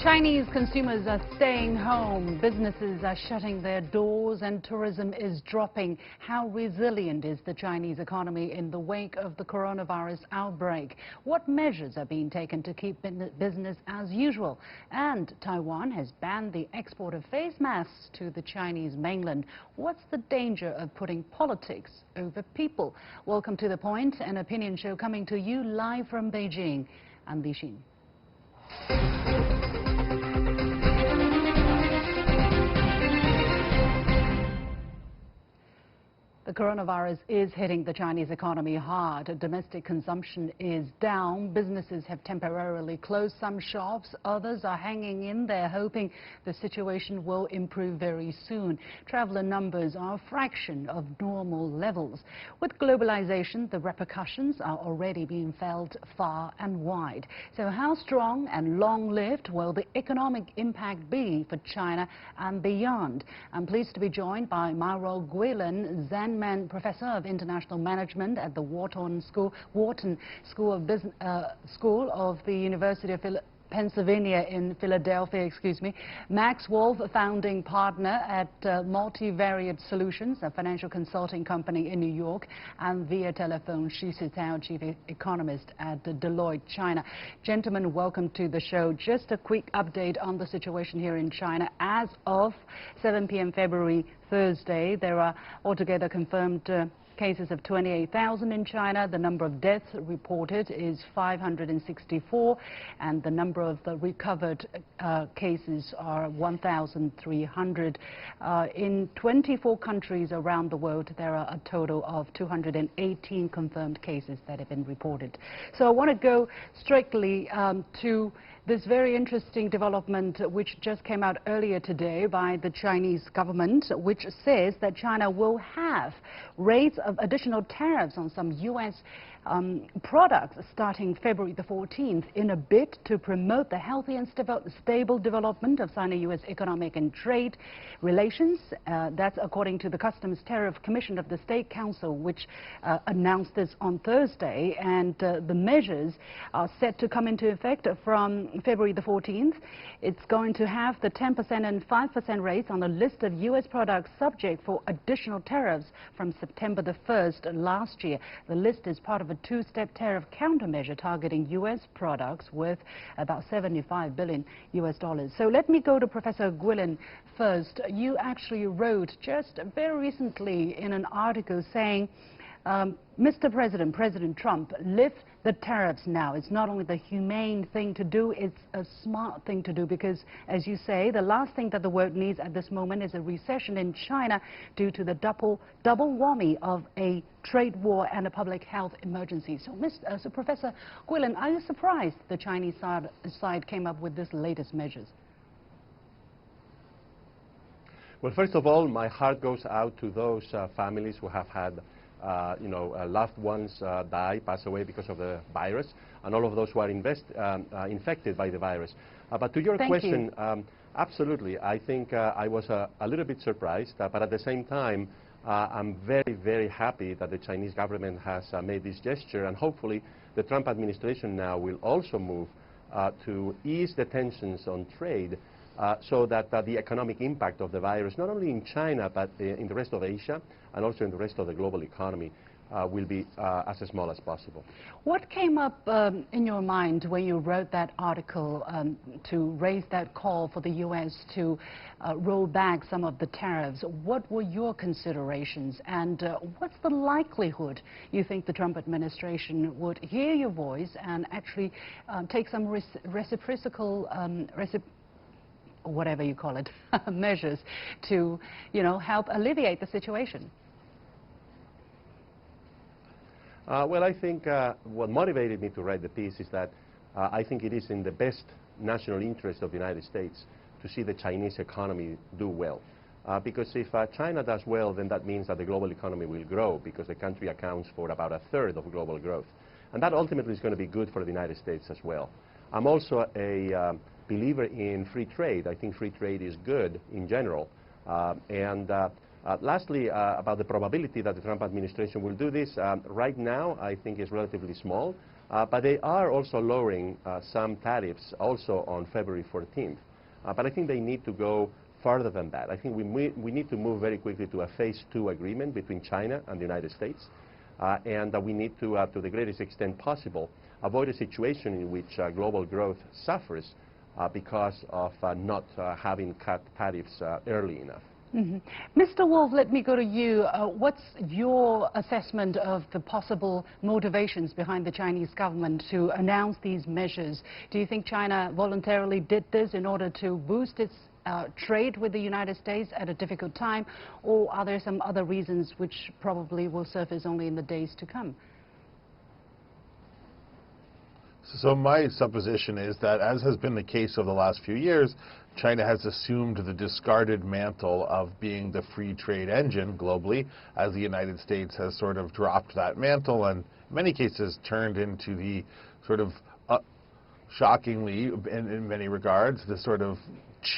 Chinese consumers are staying home, businesses are shutting their doors, and tourism is dropping. How resilient is the Chinese economy in the wake of the coronavirus outbreak? What measures are being taken to keep business as usual? And Taiwan has banned the export of face masks to the Chinese mainland. What's the danger of putting politics over people? Welcome to The Point, an opinion show coming to you live from Beijing. I'm Li Xin. The coronavirus is hitting the Chinese economy hard. Domestic consumption is down. Businesses have temporarily closed some shops. Others are hanging in there, hoping the situation will improve very soon. Traveler numbers are a fraction of normal levels. With globalization, the repercussions are already being felt far and wide. So how strong and long-lived will the economic impact be for China and beyond? I'm pleased to be joined by Mauro Guillen, Zandman Professor of International Management at the Wharton School of the University of Pennsylvania in Philadelphia, Max Wolff, founding partner at Multivariate Solutions, a financial consulting company in New York, and via telephone, Sitao, Chief Economist at Deloitte, China. Gentlemen, welcome to the show. Just a quick update on the situation here in China. As of 7 p.m. February, Thursday, there are altogether confirmed cases of 28,000 in China. The number of deaths reported is 564, and the number of the recovered cases are 1,300. In 24 countries around the world, there are a total of 218 confirmed cases that have been reported. So I want to go strictly to this very interesting development which just came out earlier today by the Chinese government, which says that China will have rates of additional tariffs on some U.S. products starting February the 14th in a bid to promote the healthy and stable development of Sino-U.S. economic and trade relations. That's according to the Customs Tariff Commission of the State Council, which announced this on Thursday. And the measures are set to come into effect from February the 14th. It's going to have the 10% and 5% rates on a list of U.S. products subject for additional tariffs from September the 1st last year. The list is part of a two-step tariff countermeasure targeting U.S. products worth about $75 billion. So let me go to Professor Guillen first. You actually wrote just very recently in an article saying, Mr. President, President Trump, lift the tariffs now. It's not only the humane thing to do, it's a smart thing to do because, as you say, the last thing that the world needs at this moment is a recession in China due to the double whammy of a trade war and a public health emergency. So, Professor Guillen, are you surprised the Chinese side came up with this latest measures? Well, first of all, my heart goes out to those families who have had loved ones pass away because of the virus, and all of those who are infected by the virus. But to your question, absolutely, I think I was a little bit surprised, but at the same time, I'm very, very happy that the Chinese government has made this gesture, and hopefully the Trump administration now will also move to ease the tensions on trade so that the economic impact of the virus, not only in China, but in the rest of Asia and also in the rest of the global economy, will be as small as possible. What came up in your mind when you wrote that article to raise that call for the U.S. to roll back some of the tariffs? What were your considerations, and what's the likelihood you think the Trump administration would hear your voice and actually take some reciprocal whatever you call it, measures to, help alleviate the situation? Well, I think what motivated me to write the piece is that I think it is in the best national interest of the United States to see the Chinese economy do well. Because if China does well, then that means that the global economy will grow, because the country accounts for about a third of global growth. And that ultimately is going to be good for the United States as well. I'm also a believer in free trade. I think free trade is good in general. Lastly, about the probability that the Trump administration will do this, right now I think is relatively small. But they are also lowering some tariffs also on February 14th. But I think they need to go further than that. I think we need to move very quickly to a phase 2 agreement between China and the United States. And we need to the greatest extent possible, avoid a situation in which global growth suffers because of not having cut tariffs early enough. Mr. Wolff, let me go to you. What's your assessment of the possible motivations behind the Chinese government to announce these measures? Do you think China voluntarily did this in order to boost its trade with the United States at a difficult time, or are there some other reasons which probably will surface only in the days to come? So my supposition is that, as has been the case over the last few years, China has assumed the discarded mantle of being the free trade engine globally, as the United States has sort of dropped that mantle and in many cases turned into the sort of shockingly, in many regards, the sort of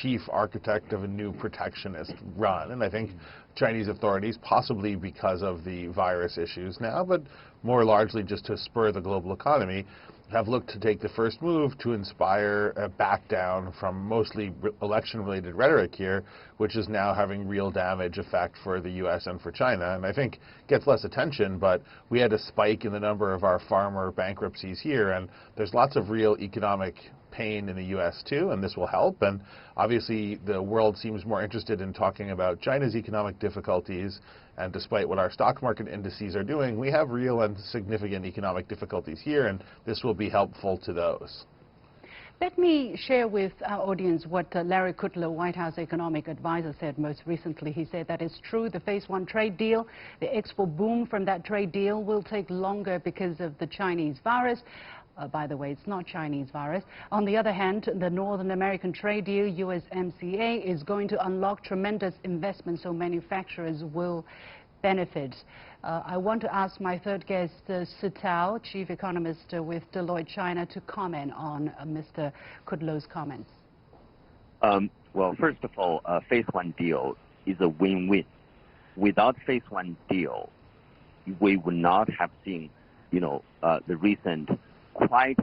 chief architect of a new protectionist run. And I think Chinese authorities, possibly because of the virus issues now, but more largely just to spur the global economy, have looked to take the first move to inspire a back down from mostly election-related rhetoric here, which is now having real damage effect for the U.S. and for China. And I think gets less attention, but we had a spike in the number of our farmer bankruptcies here, and there's lots of real economic pain in the U.S. too, and this will help. And obviously the world seems more interested in talking about China's economic difficulties, and despite what our stock market indices are doing, we have real and significant economic difficulties here, and this will be helpful to those. Let me share with our audience what Larry Kudlow, White House economic advisor, said most recently. He said that it's true, the phase 1 trade deal, the export boom from that trade deal will take longer because of the Chinese virus. By the way, it's not Chinese virus. On the other hand, the Northern American trade deal, USMCA, is going to unlock tremendous investment, so manufacturers will benefit. I want to ask my third guest, Sitao, chief economist with Deloitte China, to comment on Mr. Kudlow's comments. Well, first of all, phase 1 deal is a win-win. Without phase 1 deal, we would not have seen, the recent quite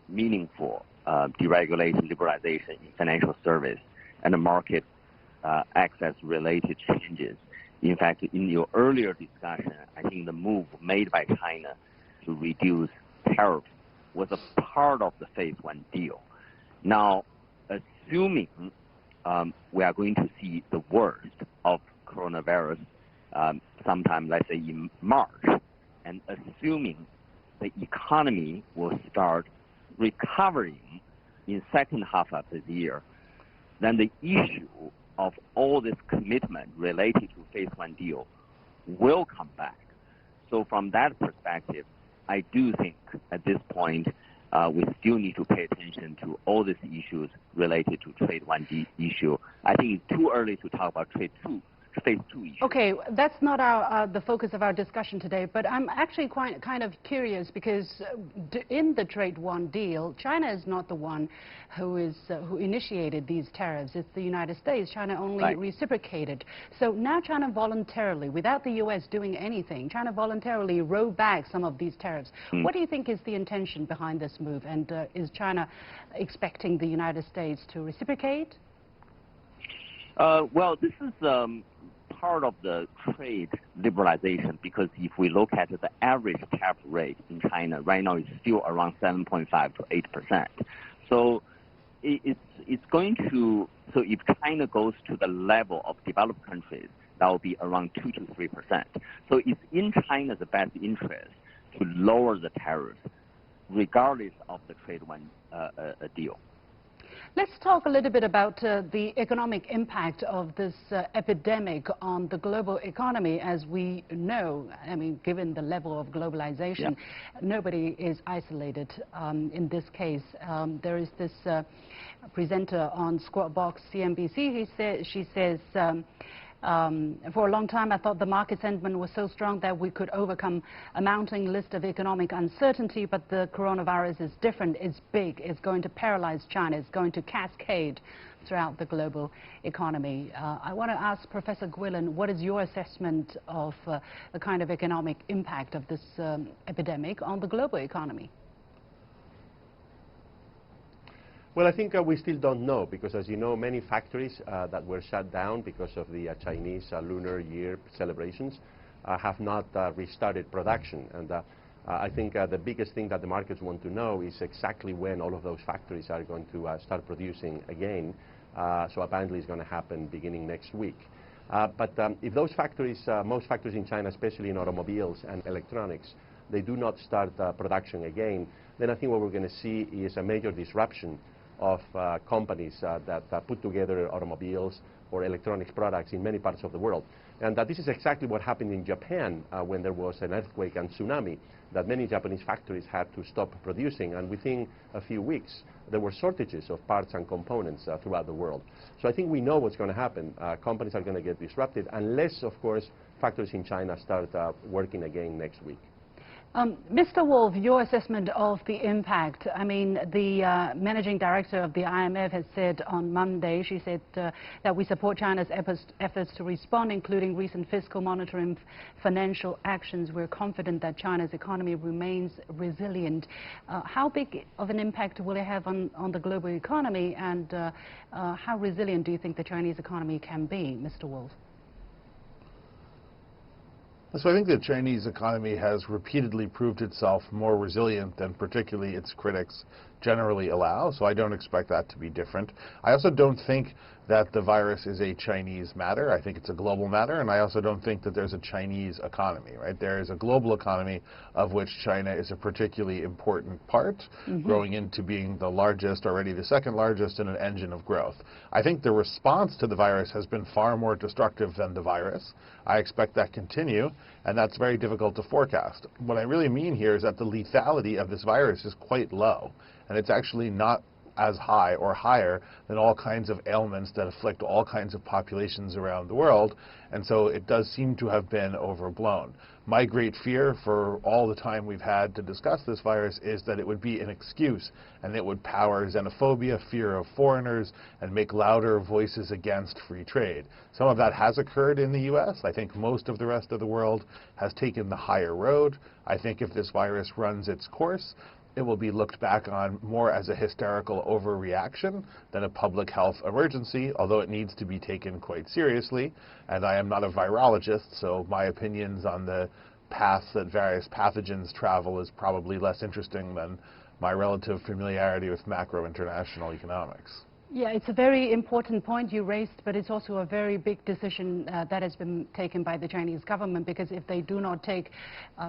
meaningful deregulation, liberalization in financial service and the market access-related changes. In fact, in your earlier discussion, I think the move made by China to reduce tariffs was a part of the phase 1 deal. Now, assuming we are going to see the worst of coronavirus sometime, let's say, in March, and assuming the economy will start recovering in second half of the year, then the issue of all this commitment related to phase 1 deal will come back. So from that perspective, I do think at this point we still need to pay attention to all these issues related to trade 1 issue. I think it's too early to talk about phase 2 issue. Okay, that's not the focus of our discussion today, but I'm actually kind of curious because in the trade 1 deal, China is not the one who initiated these tariffs. It's the United States. China only reciprocated. So now China voluntarily, without the U.S. doing anything, China voluntarily rolled back some of these tariffs. What do you think is the intention behind this move? And is China expecting the United States to reciprocate? Well, this is part of the trade liberalization, because if we look at the average tariff rate in China right now, it's still around 7.5 to 8%. So it's going to, so if China goes to the level of developed countries, that will be around 2 to 3%. So it's in China's best interest to lower the tariffs, regardless of the trade 1 deal. Let's talk a little bit about the economic impact of this epidemic on the global economy. As we know, I mean, given the level of globalization, nobody is isolated in this case. There is this presenter on Squawk Box CNBC. She says, for a long time, I thought the market sentiment was so strong that we could overcome a mounting list of economic uncertainty, but the coronavirus is different. It's big. It's going to paralyze China. It's going to cascade throughout the global economy. I want to ask Professor Guillen, what is your assessment of the kind of economic impact of this epidemic on the global economy? Well, I think we still don't know because, as you know, many factories that were shut down because of the Chinese Lunar Year celebrations have not restarted production. And I think the biggest thing that the markets want to know is exactly when all of those factories are going to start producing again. So apparently it's going to happen beginning next week. But if those factories, most factories in China, especially in automobiles and electronics, they do not start production again, then I think what we're going to see is a major disruption of companies that put together automobiles or electronics products in many parts of the world. And this is exactly what happened in Japan when there was an earthquake and tsunami, that many Japanese factories had to stop producing, and within a few weeks there were shortages of parts and components throughout the world. So I think we know what's going to happen. Companies are going to get disrupted unless, of course, factories in China start working again next week. Mr. Wolff, your assessment of the impact. I mean, the managing director of the IMF has said on Monday, she said that we support China's efforts to respond, including recent fiscal, monetary and financial actions. We're confident that China's economy remains resilient. How big of an impact will it have on the global economy, and how resilient do you think the Chinese economy can be, Mr. Wolff? So I think the Chinese economy has repeatedly proved itself more resilient than particularly its critics generally allow, so I don't expect that to be different. I also don't think that the virus is a Chinese matter. I think it's a global matter, and I also don't think that there's a Chinese economy, right? There is a global economy of which China is a particularly important part, growing into being the largest, already the second largest, and an engine of growth. I think the response to the virus has been far more destructive than the virus. I expect that to continue, and that's very difficult to forecast. What I really mean here is that the lethality of this virus is quite low, and it's actually not as high or higher than all kinds of ailments that afflict all kinds of populations around the world, and so it does seem to have been overblown. My great fear for all the time we've had to discuss this virus is that it would be an excuse, and it would power xenophobia, fear of foreigners, and make louder voices against free trade. Some of that has occurred in the US. I think most of the rest of the world has taken the higher road. I think if this virus runs its course, it will be looked back on more as a hysterical overreaction than a public health emergency, although it needs to be taken quite seriously. And I am not a virologist, so my opinions on the paths that various pathogens travel is probably less interesting than my relative familiarity with macro international economics. Yeah, it's a very important point you raised, but it's also a very big decision that has been taken by the Chinese government, because if they do not take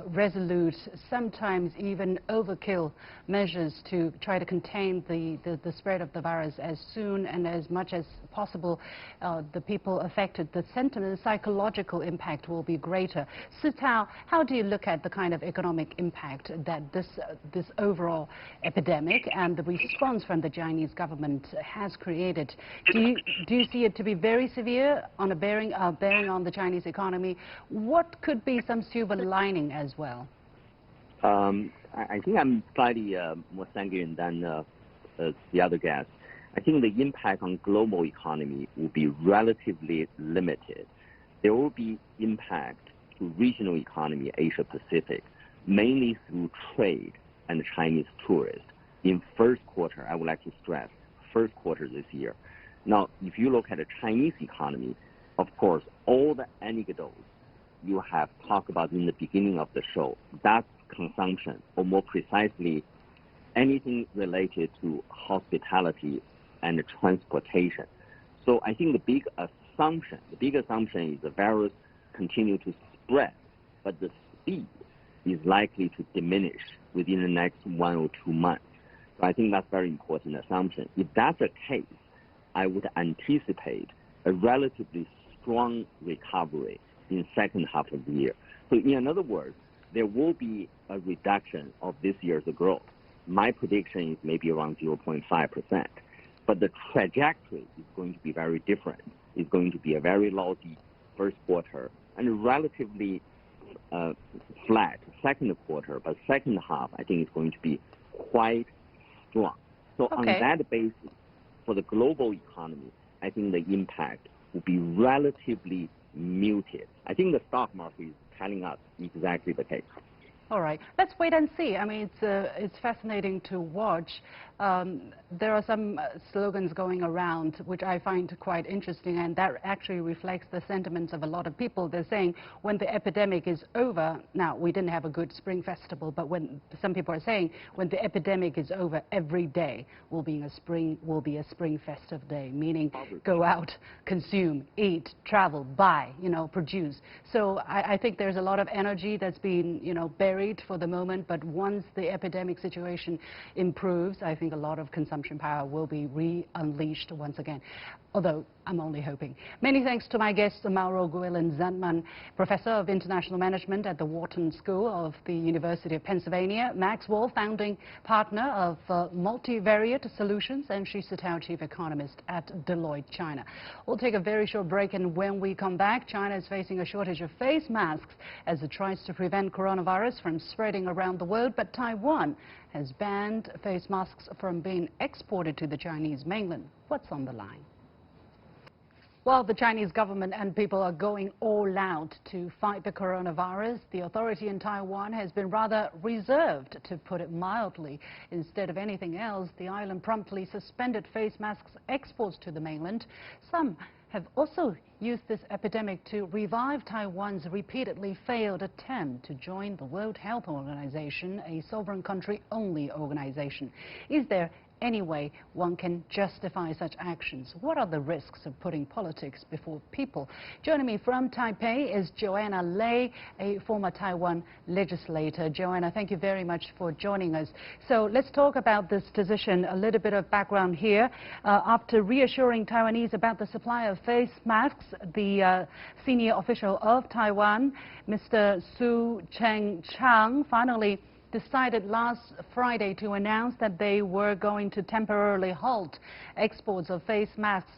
resolute, sometimes even overkill measures to try to contain the spread of the virus as soon and as much as possible, the people affected, the sentiment, the psychological impact will be greater. Sitao, how do you look at the kind of economic impact that this overall epidemic and the response from the Chinese government has created? Do you see it to be very severe, on a bearing on the Chinese economy? What could be some silver lining as well? I think I'm slightly more sanguine than the other guests. I think the impact on global economy will be relatively limited. There will be impact to regional economy, Asia Pacific, mainly through trade and Chinese tourists. In first quarter, I would like to stress, first quarter this year. Now, if you look at the Chinese economy, of course, all the anecdotes you have talked about in the beginning of the show, that's consumption, or more precisely, anything related to hospitality and transportation. So I think the big assumption is the virus continue to spread, but the speed is likely to diminish within the next 1 or 2 months. So I think that's a very important assumption. If that's the case, I would anticipate a relatively strong recovery in second half of the year. So in other words, there will be a reduction of this year's growth. My prediction is maybe around 0.5%. But the trajectory is going to be very different. It's going to be a very lousy first quarter and relatively flat second quarter, but second half I think is going to be quite strong. So on that basis, for the global economy, I think the impact will be relatively muted. I think the stock market is telling us exactly the case. All right, let's wait and see. I mean, it's fascinating to watch. There are some slogans going around which I find quite interesting, and that actually reflects the sentiments of a lot of people. They're saying when the epidemic is over, now we didn't have a good Spring Festival, but when some people are saying when the epidemic is over, every day will be a spring festive day, meaning go out, consume, eat, travel, buy, produce. So I think there's a lot of energy that's been, buried for the moment, but once the epidemic situation improves, I think a lot of consumption power will be re-unleashed once again, although I'm only hoping. Many thanks to my guest, Mauro Guillen Zandman, Professor of International Management at the Wharton School of the University of Pennsylvania, Max Wolff, founding partner of Multivariate Solutions, and Sitao, Chief Economist at Deloitte, China. We'll take a very short break, and when we come back, China is facing a shortage of face masks as it tries to prevent coronavirus from spreading around the world, but Taiwan has banned face masks from being exported to the Chinese mainland. What's on the line? Well, the Chinese government and people are going all out to fight the coronavirus. The authority in Taiwan has been rather reserved, to put it mildly. Instead of anything else, the island promptly suspended face masks exports to the mainland. Some have also used this epidemic to revive Taiwan's repeatedly failed attempt to join the World Health Organization, a sovereign country-only organization. Is there any way one can justify such actions? What are the risks of putting politics before people? Joining me from Taipei is Joanna Lei, a former Taiwan legislator. Joanna, thank you very much for joining us. So let's talk about this decision. A little bit of background here. After reassuring Taiwanese about the supply of face masks, the senior official of Taiwan, Mr. Su Cheng-chang, finally decided last Friday to announce that they were going to temporarily halt exports of face masks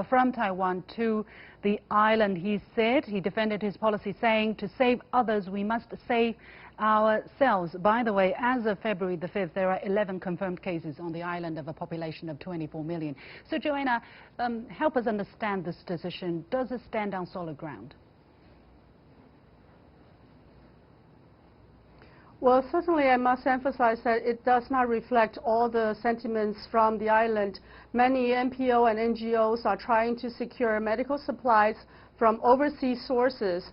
from Taiwan to the island. He said, he defended his policy, saying, to save others, we must save ourselves. By the way, as of February the 5th, there are 11 confirmed cases on the island of a population of 24 million. So, Joanna, help us understand this decision. Does it stand on solid ground? Well, certainly I must emphasize that it does not reflect all the sentiments from the island. Many NPO and NGOs are trying to secure medical supplies from overseas sources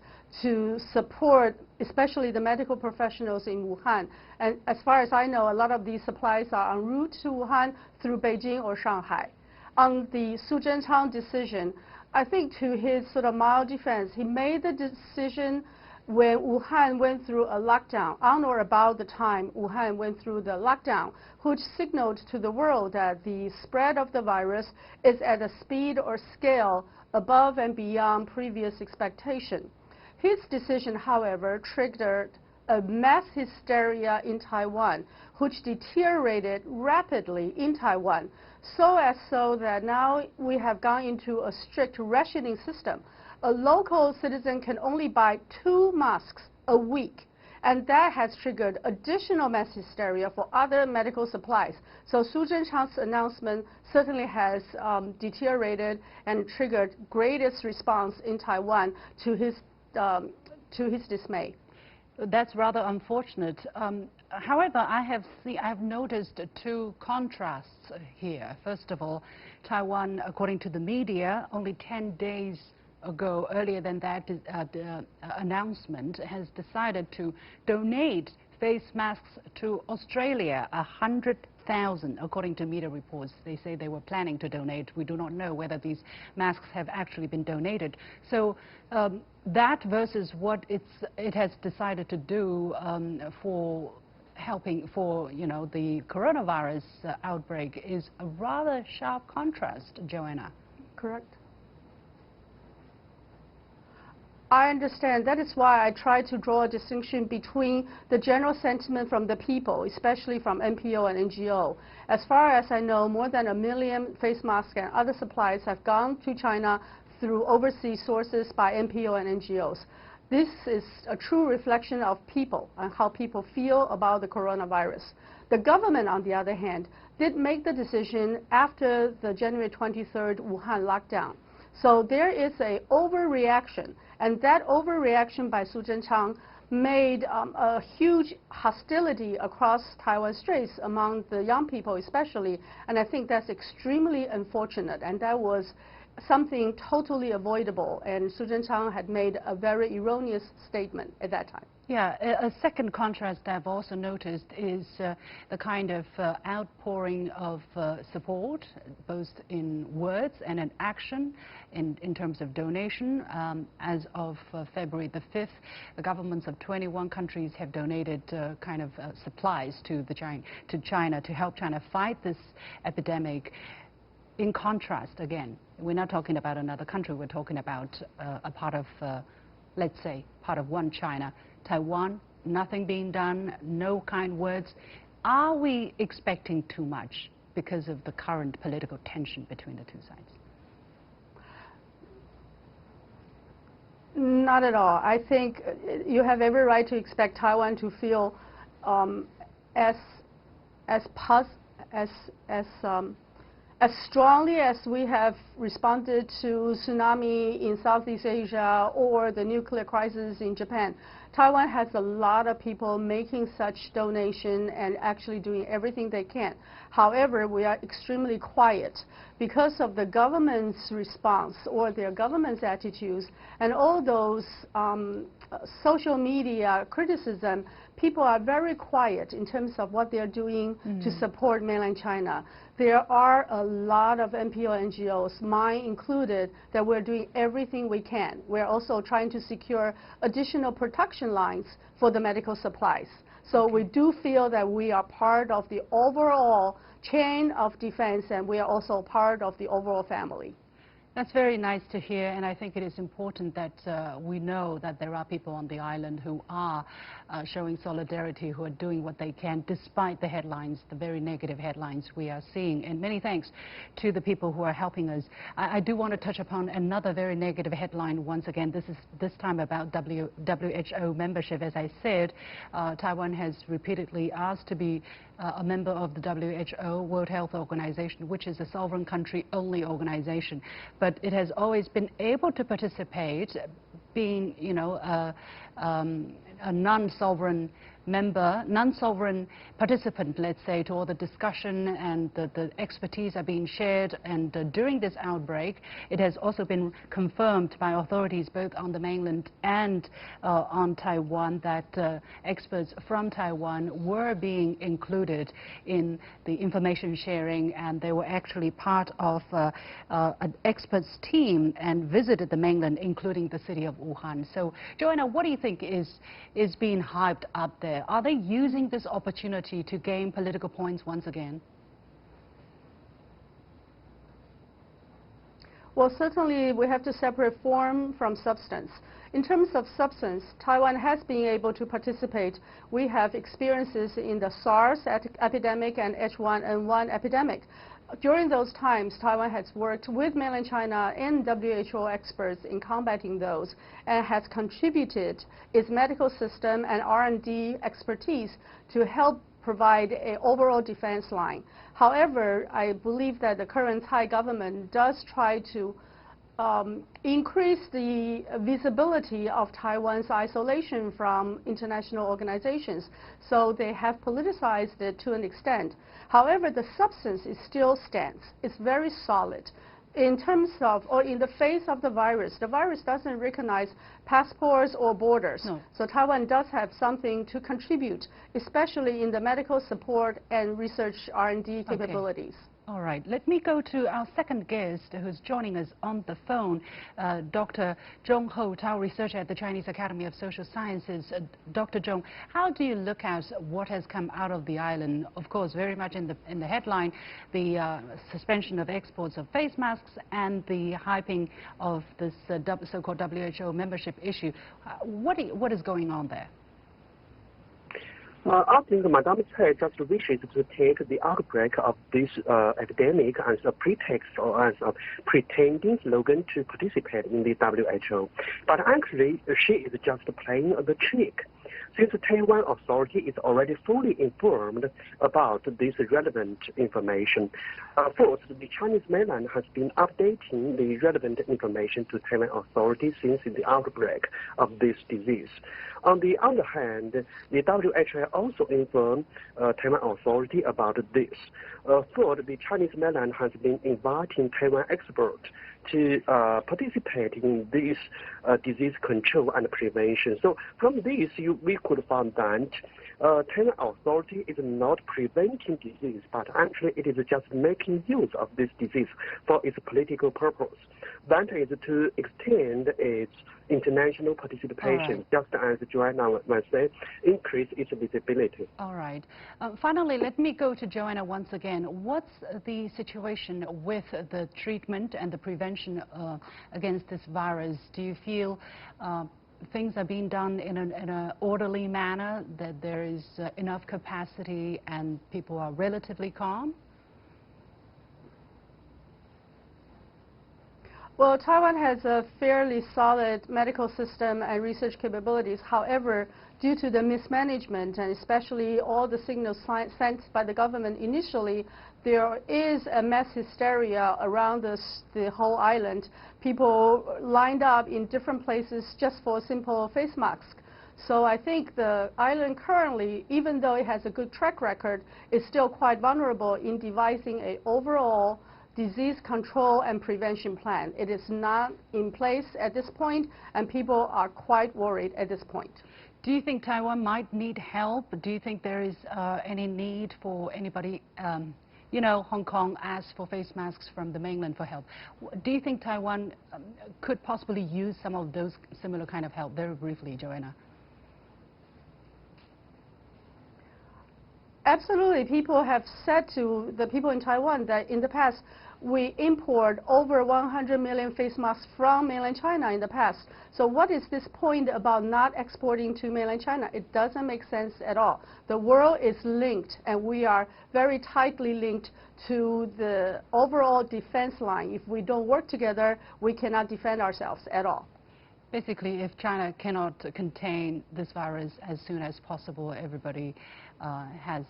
to support especially the medical professionals in Wuhan. And as far as I know, a lot of these supplies are en route to Wuhan through Beijing or Shanghai. On the Su Cheng-chang decision, I think to his sort of mild defense, he made the decision when Wuhan went through a lockdown, on or about the time Wuhan went through the lockdown, which signaled to the world that the spread of the virus is at a speed or scale above and beyond previous expectation. His decision, however, triggered a mass hysteria in Taiwan, which deteriorated rapidly in Taiwan, so that now we have gone into a strict rationing system. A local citizen can only buy 2 masks a week, and that has triggered additional mass hysteria for other medical supplies. So Su Cheng-chang's announcement certainly has deteriorated and triggered greatest response in Taiwan to his dismay. That's rather unfortunate. However, I've noticed 2 contrasts here. First of all, Taiwan, according to the media, only 10 days ago, earlier than that announcement, has decided to donate face masks to Australia, 100,000, according to media reports. They say they were planning to donate. We do not know whether these masks have actually been donated. So that versus what it has decided to do for helping for the coronavirus outbreak is a rather sharp contrast, Joanna. Correct. I understand. That is why I try to draw a distinction between the general sentiment from the people, especially from NPO and NGO. As far as I know, more than 1 million face masks and other supplies have gone to China through overseas sources by NPO and NGOs. This is a true reflection of people and how people feel about the coronavirus. The government, on the other hand, did make the decision after the January 23rd Wuhan lockdown. So there is an overreaction, and that overreaction by Su Cheng-chang made a huge hostility across Taiwan Straits among the young people especially, and I think that's extremely unfortunate, and that was something totally avoidable, and Su Zhenchang had made a very erroneous statement at that time. Yeah, a second contrast I've also noticed is the kind of outpouring of support, both in words and in action, in terms of donation. As of February the 5th, the governments of 21 countries have donated supplies to China to help China fight this epidemic. In contrast, again, we're not talking about another country, we're talking about a part of, let's say, part of one China. Taiwan, nothing being done, no kind words. Are we expecting too much because of the current political tension between the two sides? Not at all. I think you have every right to expect Taiwan to feel as strongly as we have responded to tsunami in Southeast Asia or the nuclear crisis in Japan. Taiwan has a lot of people making such donation and actually doing everything they can. However, we are extremely quiet because of the government's response or their government's attitudes and all those social media criticism. People are very quiet in terms of what they're doing to support mainland China. There are a lot of NPO NGOs, mine included, that we're doing everything we can. We're also trying to secure additional production lines for the medical supplies. So we do feel that we are part of the overall chain of defense, and we are also part of the overall family. That's very nice to hear, and I think it is important that we know that there are people on the island who are showing solidarity, who are doing what they can despite the headlines, the very negative headlines we are seeing. And many thanks to the people who are helping us. I do want to touch upon another very negative headline once again. This time about WHO membership. As I said, Taiwan has repeatedly asked to be a member of the WHO, World Health Organization, which is a sovereign country-only organization. But it has always been able to participate, being, you know, a non-sovereign member, non-sovereign participant, let's say, to all the discussion, and the expertise are being shared. And during this outbreak, it has also been confirmed by authorities both on the mainland and on Taiwan that experts from Taiwan were being included in the information sharing, and they were actually part of an experts team and visited the mainland, including the city of Wuhan. So, Joanna, what do you think is being hyped up there? Are they using this opportunity to gain political points once again? Well, certainly we have to separate form from substance. In terms of substance, Taiwan has been able to participate. We have experiences in the SARS epidemic and H1N1 epidemic. During those times, Taiwan has worked with mainland China and WHO experts in combating those, and has contributed its medical system and R&D expertise to help provide an overall defense line. However, I believe that the current Thai government does try to increase the visibility of Taiwan's isolation from international organizations. So they have politicized it to an extent. However, the substance still stands. It's very solid. In terms of, or in the face of the virus doesn't recognize passports or borders. No. So Taiwan does have something to contribute, especially in the medical support and research R&D capabilities. All right, let me go to our second guest who's joining us on the phone, Dr. Zhong Ho, Tao researcher at the Chinese Academy of Social Sciences. Dr. Zhong, how do you look at what has come out of the island? Of course, very much in the headline, the suspension of exports of face masks and the hyping of this so-called WHO membership issue. What is going on there? I think Madam Tsai just wishes to take the outbreak of this epidemic as a pretext or as a pretending slogan to participate in the WHO. But actually, she is just playing the trick. since the Taiwan authority is already fully informed about this relevant information. First, the Chinese mainland has been updating the relevant information to Taiwan authorities since the outbreak of this disease. On the other hand, the WHO also informed Taiwan authority about this. Third, the Chinese mainland has been inviting Taiwan experts to participate in this disease control and prevention. So from this, we could find that Taiwan authority is not preventing disease, but actually it is just making use of this disease for its political purpose. That is to extend its international participation, just as Joanna was saying, increase its visibility. All right. Finally, let me go to Joanna once again. What's the situation with the treatment and the prevention against this virus? Do you feel things are being done in an orderly manner, that there is enough capacity and people are relatively calm? Well, Taiwan has a fairly solid medical system and research capabilities. However, due to the mismanagement and especially all the signals sent by the government initially, there is a mass hysteria around the whole island. People lined up in different places just for a simple face mask. So I think the island currently, even though it has a good track record, is still quite vulnerable in devising an overall disease control and prevention plan. It is not in place at this point, and people are quite worried at this point. Do you think Taiwan might need help? Do you think there is any need for anybody, you know, Hong Kong asked for face masks from the mainland for help. Do you think Taiwan could possibly use some of those similar kind of help? Very briefly, Joanna. Absolutely. People have said to the people in Taiwan that in the past we import over 100 million face masks from mainland China in the past. So what is this point about not exporting to mainland China? It doesn't make sense at all. The world is linked, and we are very tightly linked to the overall defense line. If we don't work together, we cannot defend ourselves at all. Basically, if China cannot contain this virus as soon as possible, everybody has...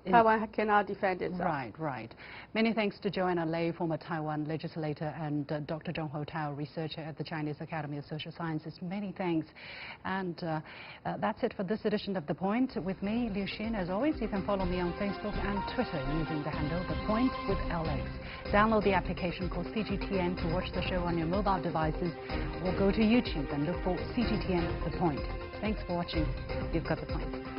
Taiwan cannot defend itself. Right, right. Many thanks to Joanna Lei, former Taiwan legislator, and Dr. Zhong Ho-Tao, researcher at the Chinese Academy of Social Sciences. Many thanks. And that's it for this edition of The Point. With me, Liu Xin. As always, you can follow me on Facebook and Twitter using the handle The Point with LX. Download the application called CGTN to watch the show on your mobile devices, or go to YouTube and look for CGTN The Point. Thanks for watching. You've got The Point.